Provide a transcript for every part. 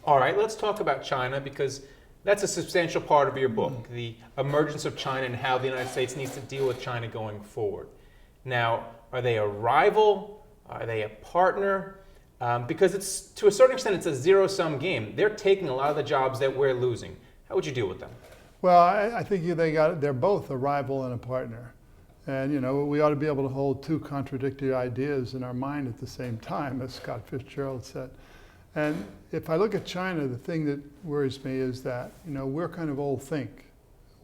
All right, let's talk about China because that's a substantial part of your book, the emergence of China and how the United States needs to deal with China going forward. Now, are they a rival? Are they a partner? Because it's, to a certain extent, it's a zero-sum game. They're taking a lot of the jobs that we're losing. How would you deal with them? Well, I think they're both a rival and a partner. And, we ought to be able to hold two contradictory ideas in our mind at the same time, as Scott Fitzgerald said. And if I look at China, the thing that worries me is that, we're kind of old think.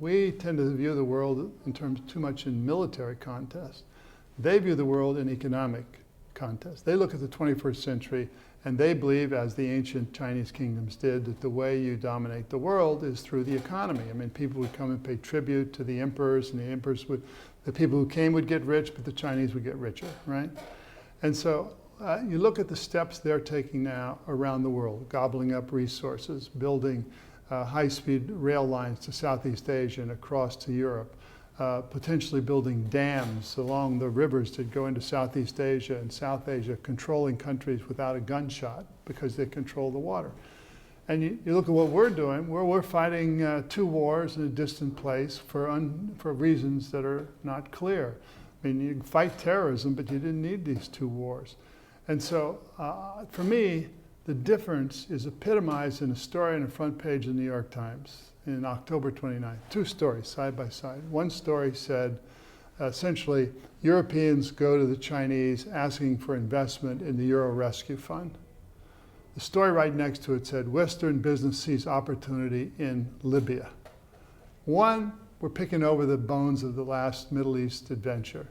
We tend to view the world in terms too much in military contests. They view the world in economic contests. They look at the 21st century and they believe, as the ancient Chinese kingdoms did, that the way you dominate the world is through the economy. I mean, people would come and pay tribute to the emperors, and the people who came would get rich, but the Chinese would get richer, right? And so you look at the steps they're taking now around the world, gobbling up resources, building high-speed rail lines to Southeast Asia and across to Europe, potentially building dams along the rivers that go into Southeast Asia and South Asia, controlling countries without a gunshot because they control the water. And you look at what we're doing, we're fighting two wars in a distant place for reasons that are not clear. I mean, you can fight terrorism, but you didn't need these two wars. And so, for me, the difference is epitomized in a story on the front page of the New York Times in October 29th. Two stories side by side. One story said, essentially, Europeans go to the Chinese asking for investment in the Euro Rescue Fund. The story right next to it said, Western business sees opportunity in Libya. One, we're picking over the bones of the last Middle East adventure.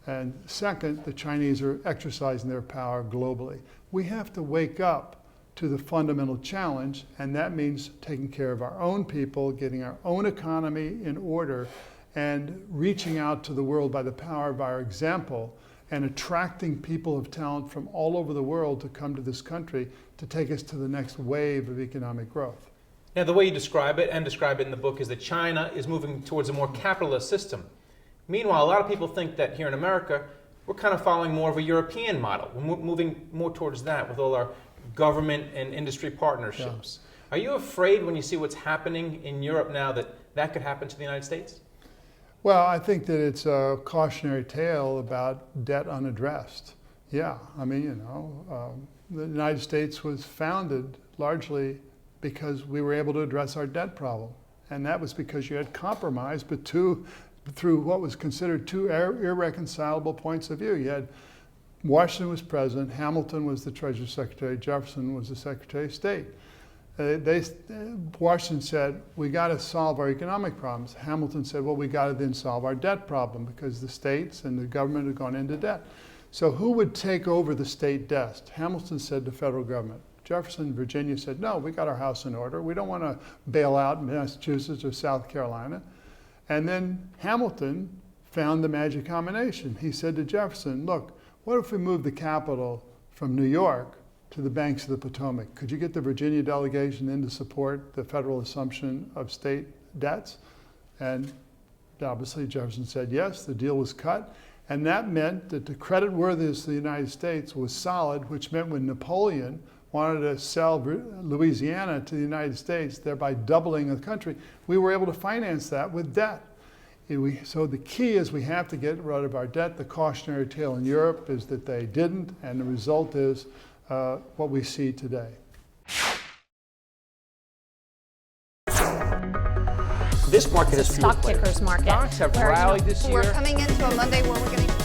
And second, the Chinese are exercising their power globally. We have to wake up to the fundamental challenge, and that means taking care of our own people, getting our own economy in order, and reaching out to the world by the power of our example, and attracting people of talent from all over the world to come to this country to take us to the next wave of economic growth. Now, the way you describe it, and describe it in the book, is that China is moving towards a more capitalist system. Meanwhile, a lot of people think that here in America, we're kind of following more of a European model. We're moving more towards that with all our government and industry partnerships. Yeah. Are you afraid when you see what's happening in Europe now that could happen to the United States? Well, I think that it's a cautionary tale about debt unaddressed. Yeah, I mean, the United States was founded largely because we were able to address our debt problem. And that was because you had compromise, but through what was considered two irreconcilable points of view. You had Washington was president, Hamilton was the Treasury Secretary, Jefferson was the Secretary of State. Washington said, we got to solve our economic problems. Hamilton said, well, we got to then solve our debt problem because the states and the government had gone into debt. So who would take over the state debt? Hamilton said the federal government. Jefferson, Virginia said, no, we got our house in order. We don't want to bail out Massachusetts or South Carolina. And then Hamilton found the magic combination. He said to Jefferson, look, what if we move the capital from New York to the banks of the Potomac? Could you get the Virginia delegation in to support the federal assumption of state debts? And obviously Jefferson said yes, the deal was cut. And that meant that the creditworthiness of the United States was solid, which meant when Napoleon wanted to sell Louisiana to the United States, thereby doubling the country, we were able to finance that with debt. So the key is we have to get rid of our debt. The cautionary tale in Europe is that they didn't, and the result is what we see today. This market is stock pickers market. Stocks have rallied this year. We're coming into a Monday where we're going to